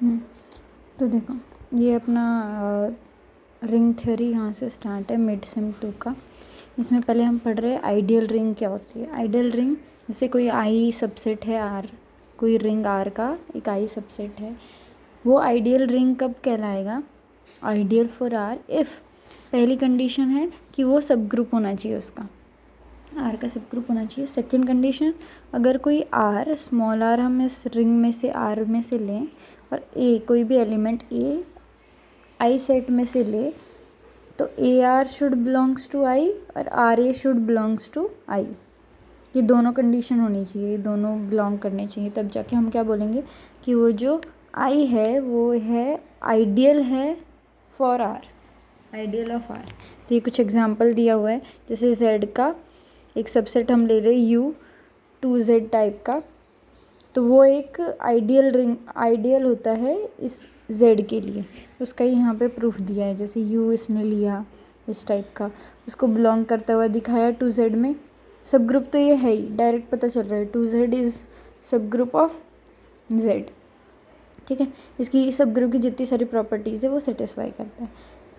हम्म, तो देखो ये अपना रिंग थ्योरी यहाँ से स्टार्ट है मिड सेम 2 का। इसमें पहले हम पढ़ रहे हैं आइडियल रिंग क्या होती है। आइडियल रिंग जैसे कोई आई सबसेट है आर, कोई रिंग आर का एक आई सबसेट है, वो आइडियल रिंग कब कहलाएगा, आइडियल फॉर आर इफ़ पहली कंडीशन है कि वो सब ग्रुप होना चाहिए, उसका आर का सब ग्रुप होना चाहिए। सेकंड कंडीशन, अगर कोई आर स्मॉल आर हम इस रिंग में से आर में से लें और ए कोई भी एलिमेंट ए आई सेट में से ले तो A R should belongs to I और R A should belongs to I. ये दोनों कंडीशन होनी चाहिए, दोनों बिलोंग करने चाहिए, तब जाके हम क्या बोलेंगे कि वो जो आई है वो है आइडियल है for r, ideal of r. तो ये कुछ एग्जांपल दिया हुआ है, जैसे जेड का एक सबसेट हम ले रहे यू 2z टाइप का, तो वो एक आइडियल रिंग आइडियल होता है इस z के लिए, उसका ही यहाँ पे प्रूफ दिया है। जैसे u इसने लिया इस टाइप का, उसको बिलोंग करता हुआ दिखाया 2z में, सब ग्रुप तो ये है ही, डायरेक्ट पता चल रहा है 2z इज़ सब ग्रुप ऑफ z। ठीक है, इसकी सब ग्रुप की जितनी सारी प्रॉपर्टीज़ है वो सेटिस्फाई करता है।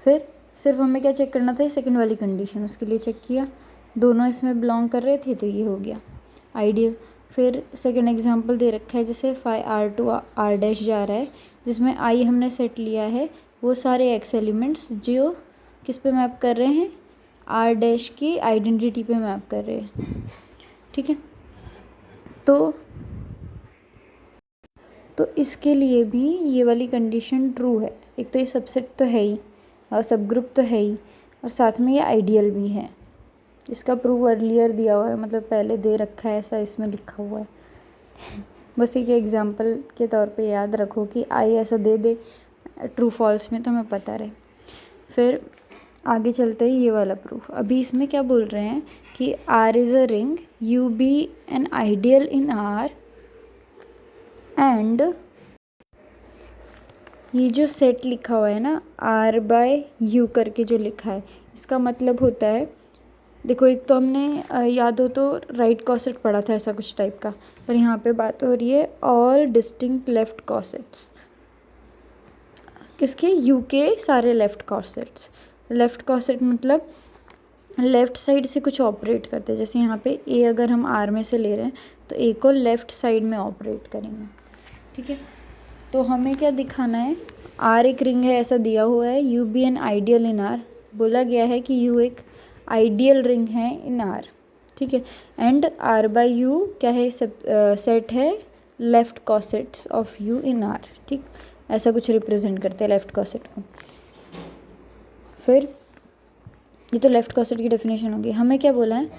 फिर सिर्फ हमें क्या चेक करना था, सेकंड वाली कंडीशन, उसके लिए चेक किया, दोनों इसमें बिलोंग कर रहे थे तो ये हो गया आइडियल। फिर सेकंड एग्जांपल दे रखा है, जैसे phi r to r dash जा रहा है, जिसमें आई हमने सेट लिया है वो सारे एक्स एलिमेंट्स जो किस पे मैप कर रहे हैं, आर डैश की आइडेंटिटी पे मैप कर रहे हैं। ठीक है, तो इसके लिए भी ये वाली कंडीशन ट्रू है। एक तो ये सबसेट तो है ही और सब ग्रुप तो है ही, और साथ में ये आइडियल भी है। इसका प्रूफ अर्लियर दिया हुआ है, मतलब पहले दे रखा है, ऐसा इसमें लिखा हुआ है। बस एक एग्जांपल के तौर पे याद रखो कि आई ऐसा दे दे ट्रू फॉल्स में तो हमें पता रहे। फिर आगे चलते ही ये वाला प्रूफ, अभी इसमें क्या बोल रहे हैं कि R is a ring, U be an ideal in R and ये जो सेट लिखा हुआ है ना आर बाय यू करके जो लिखा है, इसका मतलब होता है, देखो एक तो हमने याद हो तो राइट कॉसेट पढ़ा था ऐसा कुछ टाइप का, पर यहाँ पे बात हो रही है ऑल डिस्टिंक्ट लेफ्ट कॉसेट्स, किसके, यू के सारे लेफ्ट कॉसेट्स। लेफ्ट कॉसेट मतलब लेफ़्ट साइड से कुछ ऑपरेट करते हैं, जैसे यहाँ पे ए अगर हम आर में से ले रहे हैं तो ए को लेफ़्ट साइड में ऑपरेट करेंगे। ठीक है, तो हमें क्या दिखाना है, आर एक रिंग है ऐसा दिया हुआ है, U be an ideal in R, बोला गया है कि यू एक आइडियल रिंग है इन आर। ठीक है, एंड आर बाय यू क्या है, सब सेट है left cosets of U in R. ठीक, ऐसा कुछ रिप्रेजेंट करते हैं लेफ्ट कॉसेट को। फिर ये तो लेफ्ट कॉसेट की डेफिनेशन होगी। हमें क्या बोला है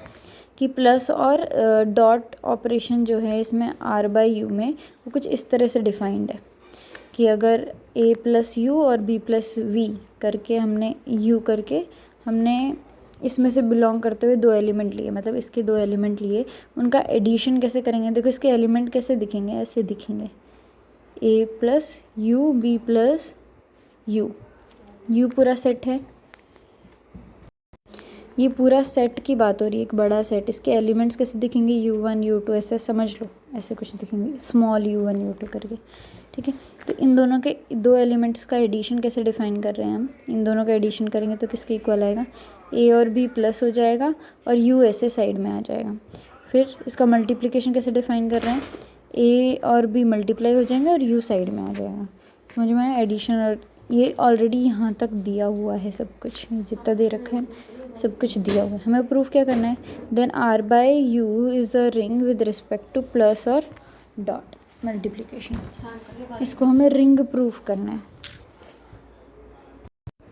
कि प्लस और डॉट ऑपरेशन जो है इसमें आर बाय यू में वो कुछ इस तरह से डिफाइंड है कि अगर ए प्लस यू और बी प्लस वी करके हमने यू करके हमने इसमें से बिलोंग करते हुए दो एलिमेंट लिए, मतलब इसके दो एलिमेंट लिए, उनका एडिशन कैसे करेंगे, देखो इसके एलिमेंट कैसे दिखेंगे, ऐसे दिखेंगे, A plus U B plus U, U पूरा सेट है, ये पूरा सेट की बात हो रही है, एक बड़ा सेट, इसके एलिमेंट्स कैसे दिखेंगे, u1 u2 ऐसे समझ लो, ऐसे कुछ दिखेंगे स्मॉल u1 u2 करके। ठीक है, तो इन दोनों के दो एलिमेंट्स का एडिशन कैसे डिफाइन कर रहे हैं हम, इन दोनों का एडिशन करेंगे तो किसके इक्वल आएगा, a और b प्लस हो जाएगा और u ऐसे साइड में आ जाएगा। फिर इसका मल्टीप्लिकेशन कैसे डिफाइन कर रहे हैं, a और b मल्टीप्लाई हो जाएंगे और u साइड में आ जाएगा। समझ में आया, एडिशन, और ये ऑलरेडी यहाँ तक दिया हुआ है सब कुछ, जितना दे रखा है सब कुछ दिया हुआ है। हमें प्रूफ क्या करना है, then R by U is a ring with respect to plus और डॉट मल्टीप्लिकेशन, इसको हमें रिंग प्रूफ करना है।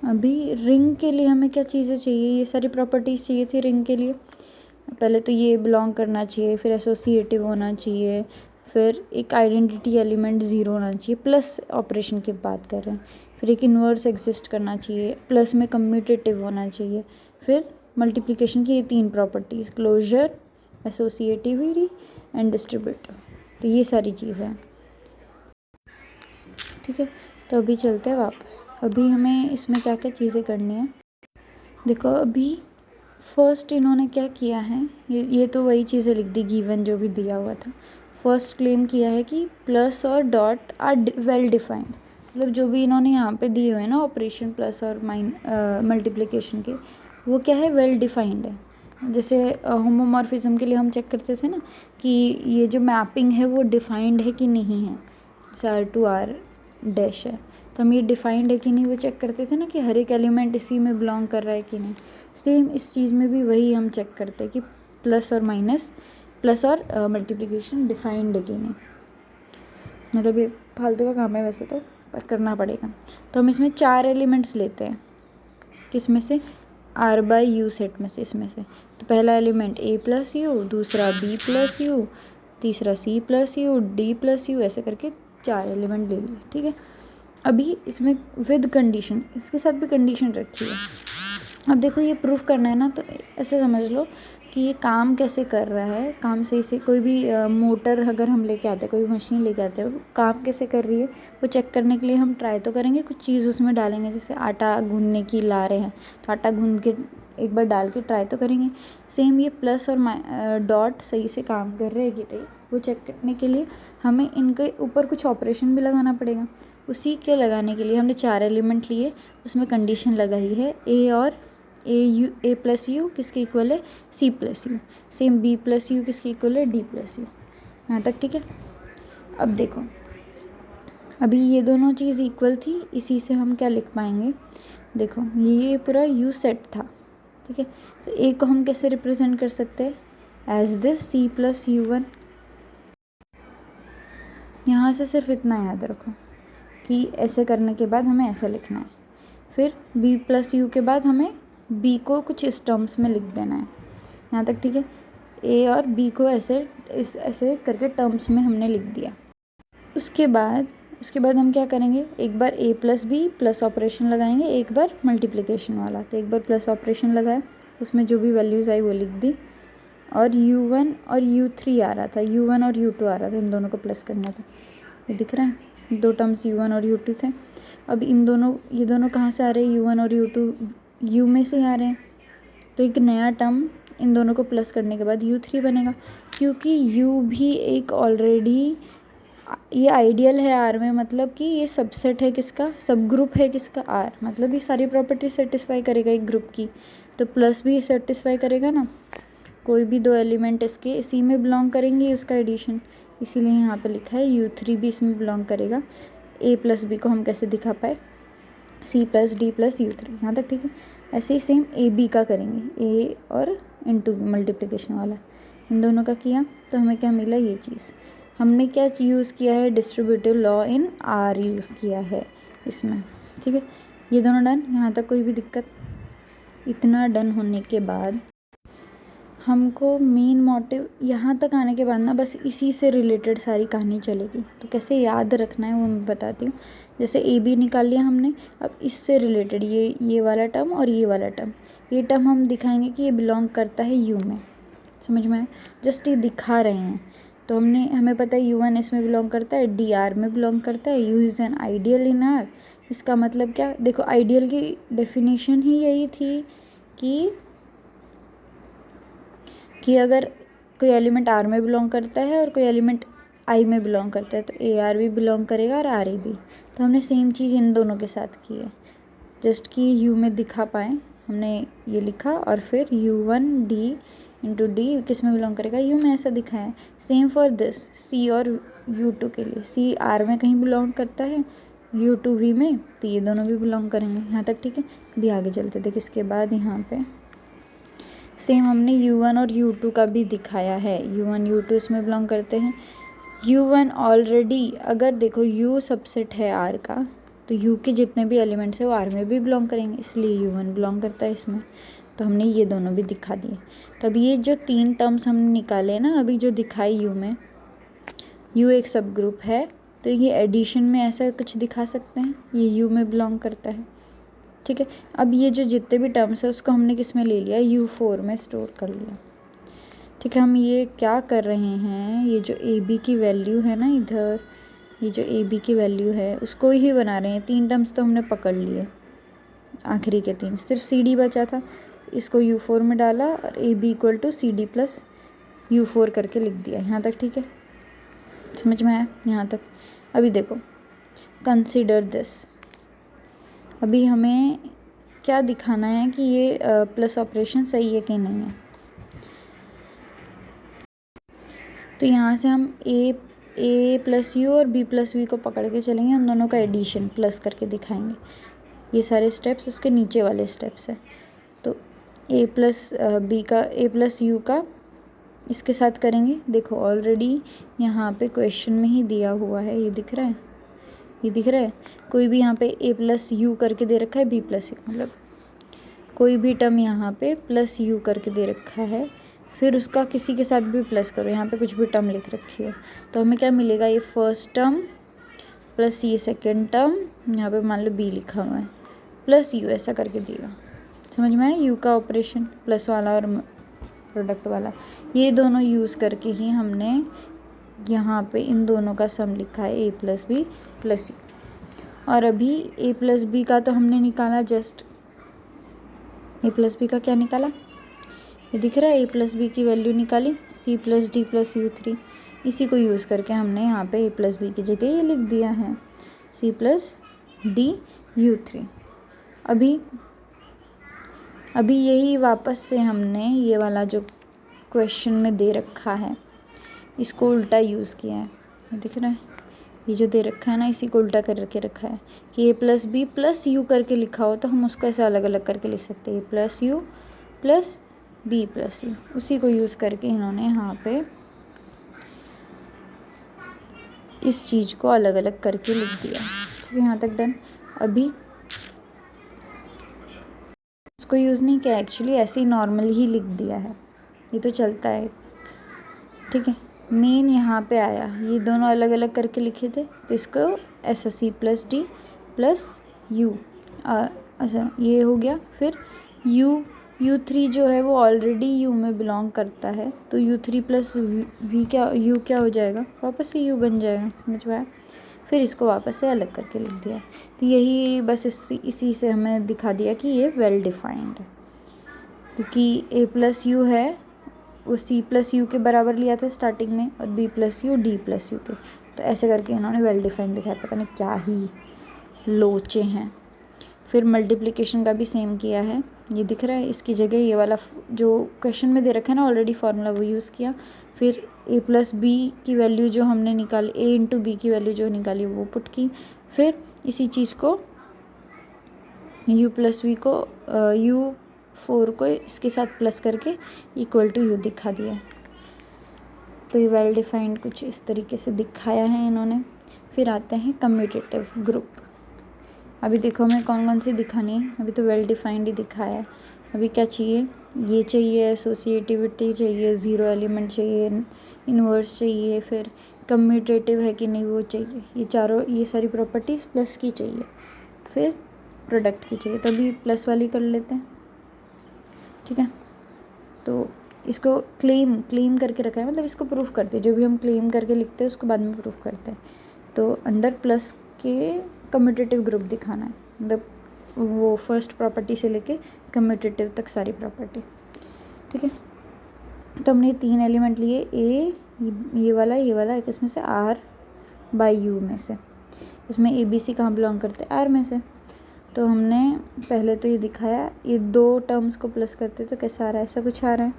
अभी रिंग के लिए हमें क्या चीज़ें चाहिए, ये सारी प्रॉपर्टीज़ चाहिए थी रिंग के लिए। पहले तो ये बिलोंग करना चाहिए, फिर एसोसिएटिव होना चाहिए, फिर एक आइडेंटिटी एलिमेंट ज़ीरो होना चाहिए, प्लस ऑपरेशन की बात कर रहे हैं, फिर एक इन्वर्स एग्जिस्ट करना चाहिए, प्लस में कम्यूटेटिव होना चाहिए, फिर मल्टीप्लिकेशन की ये तीन properties, closure, associativity and distributive, तो ये सारी चीज़ें हैं। ठीक है, तो अभी चलते हैं वापस, अभी हमें इसमें क्या क्या चीज़ें करनी है। देखो अभी फर्स्ट इन्होंने क्या किया है, ये तो वही चीज़ें लिख दी गिवन जो भी दिया हुआ था। फर्स्ट क्लेम किया है कि प्लस और डॉट आर वेल डिफाइंड, मतलब जो भी इन्होंने यहाँ पे दिए हुए हैं ना ऑपरेशन प्लस और मल्टीप्लिकेशन के, वो क्या है, वेल डिफाइंड है। जैसे होमोमॉर्फिज्म के लिए हम चेक करते थे ना कि ये जो मैपिंग है वो डिफाइंड है कि नहीं है, जैसे R2 R' है, तो हम ये डिफाइंड है कि नहीं वो चेक करते थे ना कि हर एक एलिमेंट इसी में बिलोंग कर रहा है कि नहीं। सेम इस चीज़ में भी वही हम चेक करते हैं कि प्लस और मल्टीप्लिकेशन डिफाइंड है कि नहीं। मतलब ये फालतू का काम है वैसे तो, पर करना पड़ेगा। तो हम इसमें 4 एलिमेंट्स लेते हैं, किस में से, R/U सेट में से, इसमें से। तो पहला एलिमेंट A+U, दूसरा B+U, तीसरा C+U, D+U, ऐसे करके 4 एलिमेंट ले लिए, ठीक है। अभी इसमें विद कंडीशन, इसके साथ भी कंडीशन रखी है। अब देखो ये प्रूफ करना है ना, तो ऐसे समझ लो कि ये काम कैसे कर रहा है, काम सही से, कोई भी मोटर अगर हम लेके आते हैं, कोई मशीन लेके आते हैं, वो काम कैसे कर रही है वो चेक करने के लिए हम ट्राई तो करेंगे, कुछ चीज़ उसमें डालेंगे। जैसे आटा गूंदने की ला रहे हैं, तो आटा गूंद के एक बार डाल के ट्राई तो करेंगे। सेम ये प्लस और डॉट सही से काम कर रहे हैं कि नहीं, वो चेक करने के लिए हमें इनके ऊपर कुछ ऑपरेशन भी लगाना पड़ेगा। उसी के लगाने के लिए हमने 4 एलिमेंट लिए, उसमें कंडीशन लगाई है A+U किसके इक्वल है, C+U। सेम B+U किसके इक्वल है, D+U। यहाँ तक ठीक है। अब देखो, अभी ये दोनों चीज़ इक्वल थी, इसी से हम क्या लिख पाएंगे, देखो ये पूरा U सेट था, ठीक है। तो A को हम कैसे रिप्रेजेंट कर सकते हैं, एज दिस C+U1। यहाँ से सिर्फ इतना याद रखो कि ऐसे करने के बाद हमें ऐसा लिखना है। फिर B+U के बाद हमें B को कुछ इस टर्म्स में लिख देना है। यहाँ तक ठीक है। A और B को ऐसे करके टर्म्स में हमने लिख दिया। उसके बाद हम क्या करेंगे, एक बार A+B प्लस ऑपरेशन लगाएंगे, एक बार मल्टीप्लिकेशन वाला। तो एक बार प्लस ऑपरेशन लगाया, उसमें जो भी वैल्यूज़ आई वो लिख दी, और U1 और U3 आ रहा था, U1 और U2 आ रहा था, इन दोनों को प्लस करना था। ये दिख रहा है, 2 टर्म्स U1 और U2 थे। अब ये दोनों कहाँ से आ रहे हैं, U1 और U2 U में से आ रहे हैं, तो एक नया टर्म इन दोनों को प्लस करने के बाद U3 बनेगा, क्योंकि U भी एक ऑलरेडी ये आइडियल है R में, मतलब कि ये सबसेट है किसका, सब ग्रुप है किसका, R, मतलब ये सारी प्रॉपर्टी सेटिस्फाई करेगा एक ग्रुप की, तो प्लस भी सेटिस्फाई करेगा ना। कोई भी 2 एलिमेंट इसके इसी में बिलोंग करेंगे, उसका एडिशन, इसीलिए यहाँ पे लिखा है U3 भी इसमें बिलोंग करेगा। A+B को हम कैसे दिखा पाए, C+D+U3, यहाँ तक ठीक है। ऐसे ही सेम AB का करेंगे, A और इंटू मल्टीप्लिकेशन वाला, इन दोनों का किया तो हमें क्या मिला, ये चीज़। हमने क्या यूज़ किया है, distributive law in R use किया है इसमें, ठीक है। ये दोनों डन, यहाँ तक कोई भी दिक्कत। इतना डन होने के बाद हमको मेन मोटिव, यहाँ तक आने के बाद ना बस इसी से रिलेटेड सारी कहानी चलेगी। तो कैसे याद रखना है वो मैं बताती हूँ। जैसे AB निकाल लिया हमने, अब इससे रिलेटेड ये वाला टर्म और ये वाला टर्म, ये टर्म हम दिखाएंगे कि ये बिलोंग करता है U में, समझ में आए, जस्ट ये दिखा रहे हैं। तो हमें पता है U1 इसमें बिलोंग करता है, D R में बिलोंग करता है, U is an ideal in R। इसका मतलब क्या, देखो आइडियल की डेफिनेशन ही यही थी कि अगर कोई एलिमेंट R में बिलोंग करता है और कोई एलिमेंट I में बिलोंग करता है, तो AR भी बिलोंग करेगा और RA भी। तो हमने सेम चीज़ इन दोनों के साथ की है, जस्ट कि U में दिखा पाएँ, हमने ये लिखा, और फिर U1 D इंटू D किस में बिलोंग करेगा, U में, ऐसा दिखा है। सेम फॉर दिस C और U2 के लिए, C R में कहीं बिलोंग करता है, U2 V में, तो ये दोनों भी बिलोंग करेंगे। यहाँ तक ठीक है। अभी आगे चलते थे, इसके बाद यहाँ पे सेम हमने U1 और U2 का भी दिखाया है, U1 U2 इसमें बिलोंग करते हैं। U1 ऑलरेडी, अगर देखो U सबसेट है R का, तो U के जितने भी एलिमेंट्स हैं वो R में भी बिलोंग करेंगे, इसलिए U1 बिलोंग करता है इसमें। तो हमने ये दोनों भी दिखा दिए। तो अब ये जो 3 टर्म्स हमने निकाले ना, अभी जो दिखाई U में, U एक सब ग्रुप है, तो ये एडिशन में ऐसा कुछ दिखा सकते हैं, ये U में बिलोंग करता है, ठीक है। अब ये जो जितने भी टर्म्स है उसको हमने किस में ले लिया, U4 में स्टोर कर लिया, ठीक है। हम ये क्या कर रहे हैं, ये जो AB की वैल्यू है ना इधर, ये जो AB की वैल्यू है उसको ही बना रहे हैं। 3 टर्म्स तो हमने पकड़ लिए, आखिरी के 3, सिर्फ CD बचा था, इसको U4 में डाला और AB = CD + U4 करके लिख दिया। यहाँ तक ठीक है। समझ में आया यहाँ तक? अभी देखो, कंसिडर दिस। अभी हमें क्या दिखाना है कि ये प्लस ऑपरेशन सही है कि नहीं है। तो यहाँ से हम ए प्लस यू और बी प्लस वी को पकड़ के चलेंगे, उन दोनों का एडिशन प्लस करके दिखाएंगे। ये सारे स्टेप्स उसके नीचे वाले स्टेप्स हैं। तो ए प्लस बी का, ए प्लस यू का इसके साथ करेंगे। देखो ऑलरेडी यहाँ पे क्वेश्चन में ही दिया हुआ है, ये दिख रहा है, ये दिख रहा है। कोई भी यहाँ पे ए प्लस यू करके दे रखा है, बी प्लस यू, मतलब कोई भी टर्म यहाँ पे प्लस यू करके दे रखा है, फिर उसका किसी के साथ भी प्लस करो। यहाँ पे कुछ भी टर्म लिख रखी है तो हमें क्या मिलेगा, ये फर्स्ट टर्म प्लस ये सेकेंड टर्म, यहाँ पे मान लो बी लिखा हुआ है, प्लस यू, ऐसा करके दिएगा। समझ में आया? यू का ऑपरेशन प्लस वाला और प्रोडक्ट वाला, ये दोनों यूज़ करके ही हमने यहाँ पे इन दोनों का सम लिखा है, A plus B plus you. और अभी ए प्लस बी का तो हमने निकाला, जस्ट ए प्लस बी का क्या निकाला, ये दिख रहा है, ए प्लस बी की वैल्यू निकाली, C plus D plus U 3। इसी को यूज़ करके हमने यहाँ पे ए प्लस बी की जगह ये लिख दिया है, सी प्लस डी यू 3। अभी यही वापस से हमने ये वाला जो क्वेश्चन में दे रखा है इसको उल्टा यूज़ किया है। ये दिख रहा है, ये जो दे रखा है ना, इसी को उल्टा करके रखा है कि ए प्लस बी प्लस यू करके लिखा हो तो हम उसको ऐसे अलग अलग करके लिख सकते हैं, A plus U plus B plus U. उसी को यूज़ करके इन्होंने यहाँ पे इस चीज़ को अलग अलग करके लिख दिया। ठीक है, यहाँ तक डन। अभी उसको यूज़ नहीं किया, एक्चुअली ऐसे ही नॉर्मल ही लिख दिया है, ये तो चलता है। ठीक है, मेन यहाँ पे आया, ये दोनों अलग अलग करके लिखे थे तो इसको ऐसा C plus D plus U, अच्छा ये हो गया। फिर यू 3 जो है वो ऑलरेडी यू में बिलोंग करता है, तो यू 3 प्लस वी क्या, यू क्या हो जाएगा, वापस से यू बन जाएगा। समझ में आया? फिर इसको वापस से अलग करके लिख दिया। तो यही बस इसी से हमें दिखा दिया कि ये वेल डिफाइंड है, क्योंकि ए प्लस यू है वो सी प्लस यू के बराबर लिया था स्टार्टिंग में, और B plus U D plus U के, तो ऐसे करके इन्होंने वेल डिफाइंड दिखाया। पता नहीं क्या ही लोचे हैं। फिर मल्टीप्लिकेशन का भी सेम किया है, ये दिख रहा है, इसकी जगह ये वाला जो क्वेश्चन में दे रखा है ना ऑलरेडी फार्मूला, वो यूज़ किया। फिर ए प्लस बी की वैल्यू जो हमने निकाली, ए इंटू बी की वैल्यू जो निकाली वो पुट की। फिर इसी चीज़ को यू प्लस वी को यू 4 को इसके साथ प्लस करके इक्वल टू यू दिखा दिया। तो ये वेल डिफाइंड कुछ इस तरीके से दिखाया है इन्होंने। फिर आते हैं कम्यूटेटिव ग्रुप। अभी देखो हमें कौन कौन सी दिखानी है, अभी तो वेल डिफाइंड ही दिखाया है। अभी क्या चाहिए, ये चाहिए, एसोसिएटिविटी चाहिए, ज़ीरो एलिमेंट चाहिए, इन्वर्स चाहिए, फिर कम्यूटेटिव है कि नहीं वो चाहिए, ये चारों, ये सारी प्रॉपर्टीज़ प्लस की चाहिए, फिर प्रोडक्ट की चाहिए। तो अभी प्लस वाली कर लेते हैं। ठीक है, तो इसको क्लेम करके रखा है, मतलब इसको प्रूफ करते हैं, जो भी हम क्लेम करके लिखते हैं उसको बाद में प्रूफ करते हैं। तो अंडर प्लस के कम्यूटेटिव ग्रुप दिखाना है, मतलब वो फर्स्ट प्रॉपर्टी से लेके कम्यूटेटिव तक सारी प्रॉपर्टी। ठीक है, तो हमने 3 एलिमेंट लिए, ये वाला एक, इसमें से आर बाई यू में से, इसमें ए बी सी कहाँ बिलोंग करते हैं, आर में से। तो हमने पहले तो ये दिखाया, ये 2 टर्म्स को प्लस करते तो कैसा आ रहा है, ऐसा कुछ आ रहा है,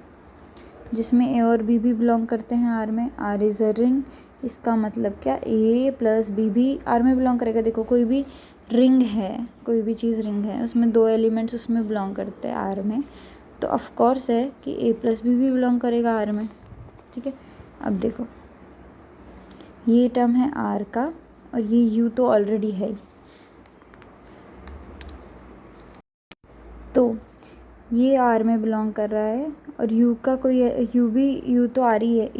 जिसमें ए और बी भी बिलोंग करते हैं आर में। आर इज़ अ रिंग, इसका मतलब क्या, ए प्लस बी भी आर में बिलोंग करेगा। देखो कोई भी रिंग है, कोई भी चीज़ रिंग है, उसमें 2 एलिमेंट्स उसमें बिलोंग करते हैं आर में, तो ऑफ कोर्स है कि ए प्लस बी भी बिलोंग करेगा आर में। ठीक है, अब देखो ये टर्म है आर का, और ये यू तो ऑलरेडी है, तो ये आर में बिलोंग कर रहा है, और यू का कोई यू तो आर ही है,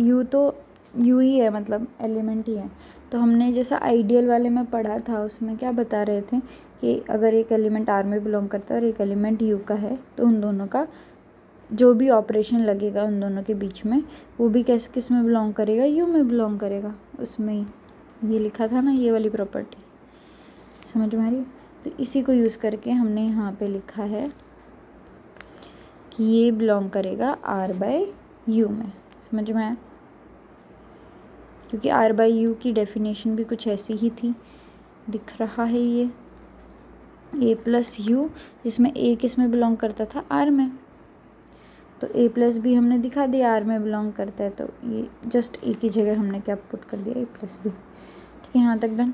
यू ही है, मतलब एलिमेंट ही है। तो हमने जैसा आइडियल वाले में पढ़ा था, उसमें क्या बता रहे थे कि अगर एक एलिमेंट आर में बिलोंग करता है और एक एलिमेंट यू का है, तो उन दोनों का जो भी ऑपरेशन लगेगा उन दोनों के बीच में, वो भी किस में बिलोंग करेगा, यू में बिलोंग करेगा। उसमें ही ये लिखा था ना, ये वाली प्रॉपर्टी, समझ में आ रही है? तो इसी को यूज़ करके हमने यहाँ पे लिखा है कि ये बिलोंग करेगा आर बाय यू में। समझ में आया? क्योंकि आर बाई यू की डेफिनेशन भी कुछ ऐसी ही थी, दिख रहा है ये ए प्लस यू, जिसमें ए किस में बिलोंग करता था, आर में। तो ए प्लस बी हमने दिखा दिया आर में बिलोंग करता है, तो ये जस्ट ए की जगह हमने क्या पुट कर दिया, ए प्लस बी। ठीक है, यहाँ तक डन।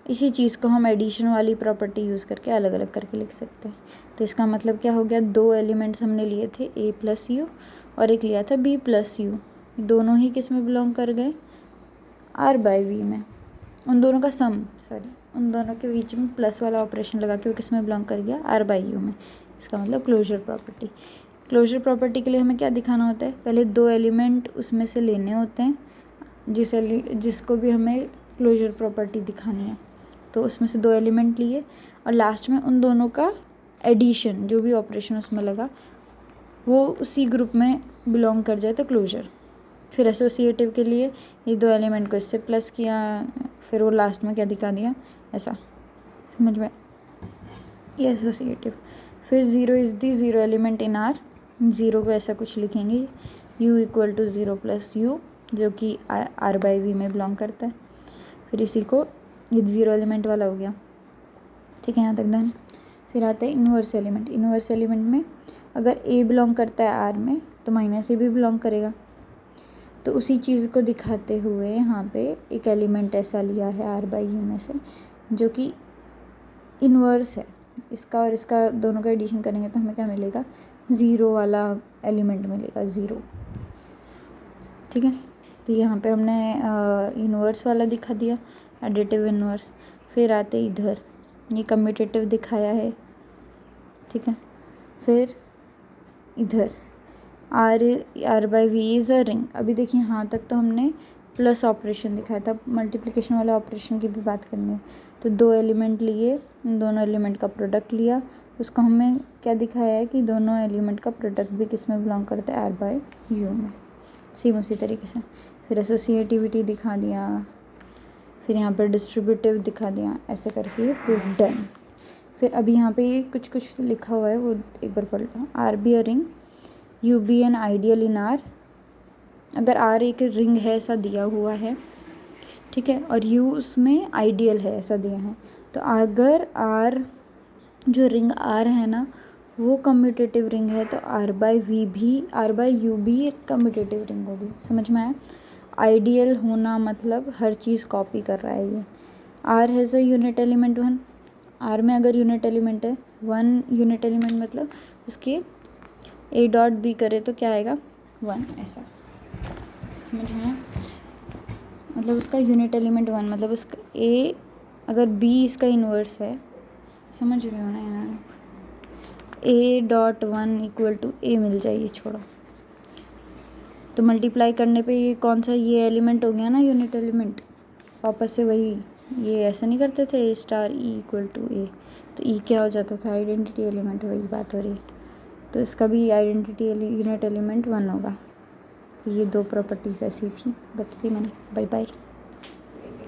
इसी चीज़ को हम एडिशन वाली प्रॉपर्टी यूज़ करके अलग अलग करके लिख सकते हैं। तो इसका मतलब क्या हो गया, 2 एलिमेंट्स हमने लिए थे ए प्लस यू और एक लिया था बी प्लस यू, दोनों ही किस में बिलोंग कर गए, आर बाई वी में। उन दोनों का सम, उन दोनों के बीच में प्लस वाला ऑपरेशन लगा के वो किस में बिलोंग कर गया, आर बाई यू में। इसका मतलब क्लोजर प्रॉपर्टी। क्लोजर प्रॉपर्टी के लिए हमें क्या दिखाना होता है, पहले 2 एलिमेंट उसमें से लेने होते हैं जिसको भी हमें क्लोजर प्रॉपर्टी दिखानी है। तो उसमें से 2 एलिमेंट लिए और लास्ट में उन दोनों का एडिशन, जो भी ऑपरेशन उसमें लगा वो उसी ग्रुप में बिलोंग कर जाए तो क्लोजर। फिर एसोसिएटिव के लिए ये 2 एलिमेंट को इससे प्लस किया, फिर वो लास्ट में क्या दिखा दिया, ऐसा, समझ में, ये एसोसिएटिव। फिर 0 is the 0 element in R, 0 को ऐसा कुछ लिखेंगे, u equal to 0 plus U, जो कि आर बाई वी में बिलोंग करता है। फिर इसी को ये 0 एलिमेंट वाला हो गया। ठीक है, यहाँ तक डन। फिर आता है इन्वर्स एलिमेंट। इन्वर्स एलिमेंट में अगर ए बिलोंग करता है आर में तो माइनस ए भी बिलोंग करेगा। तो उसी चीज़ को दिखाते हुए यहाँ पे एक एलिमेंट ऐसा लिया है आर बाई यू में से जो कि इन्वर्स है। इसका और इसका दोनों का एडिशन करेंगे तो हमें क्या मिलेगा, 0 वाला एलिमेंट मिलेगा, 0। ठीक है, तो यहाँ पे हमने इन्वर्स वाला दिखा दिया, एडिटिव इन्वर्स। फिर आते इधर ये कम्यूटेटिव दिखाया है। ठीक है, फिर इधर R by V is a ring. अभी देखिए यहाँ तक तो हमने प्लस ऑपरेशन दिखाया था, मल्टीप्लिकेशन वाले ऑपरेशन की भी बात करनी है। तो 2 एलिमेंट लिए, उन दोनों एलिमेंट का प्रोडक्ट लिया, उसको हमें क्या दिखाया है कि दोनों एलिमेंट का प्रोडक्ट भी किस में बिलोंग करता है, आर बाई यू में। सेम उसी तरीके से फिर एसोसिएटिविटी दिखा दिया, फिर यहाँ पर डिस्ट्रीब्यूटिव दिखा दिया, ऐसे करके प्रूफ डन। फिर अभी यहाँ पे कुछ कुछ लिखा हुआ है वो एक बार पढ़ लो। R be a ring, U be an ideal in R. अगर आर एक रिंग है ऐसा दिया हुआ है, ठीक है, और यू उसमें आइडियल है ऐसा दिया है, तो अगर आर जो रिंग आर है ना वो कम्यूटेटिव रिंग है तो आर बाई वी भी, आर बाई यू भी एक कम्यूटेटिव रिंग होगी। समझ में आया? आइडियल होना मतलब हर चीज़ कॉपी कर रहा है ये। R has a unit element 1, R में अगर यूनिट एलिमेंट है 1 यूनिट एलिमेंट मतलब उसके ए डॉट बी करे तो क्या आएगा, 1, ऐसा। समझ में आया? मतलब उसका यूनिट एलिमेंट 1 मतलब उसका ए, अगर बी इसका इन्वर्स है, समझ रहे हो ना यार, ए डॉट 1 इक्वल टू ए मिल जाए, छोड़ो। तो मल्टीप्लाई करने पे ये कौन सा, ये एलिमेंट हो गया ना यूनिट एलिमेंट, वापस से वही, ये ऐसा नहीं करते थे ए स्टार ई इक्वल टू ए, तो ई क्या हो जाता था, आइडेंटिटी एलिमेंट, वही बात हो रही है। तो इसका भी आइडेंटिटी यूनिट एलिमेंट 1 होगा। तो ये 2 प्रॉपर्टीज़ ऐसी थी, बता दी मैंने। Bye bye.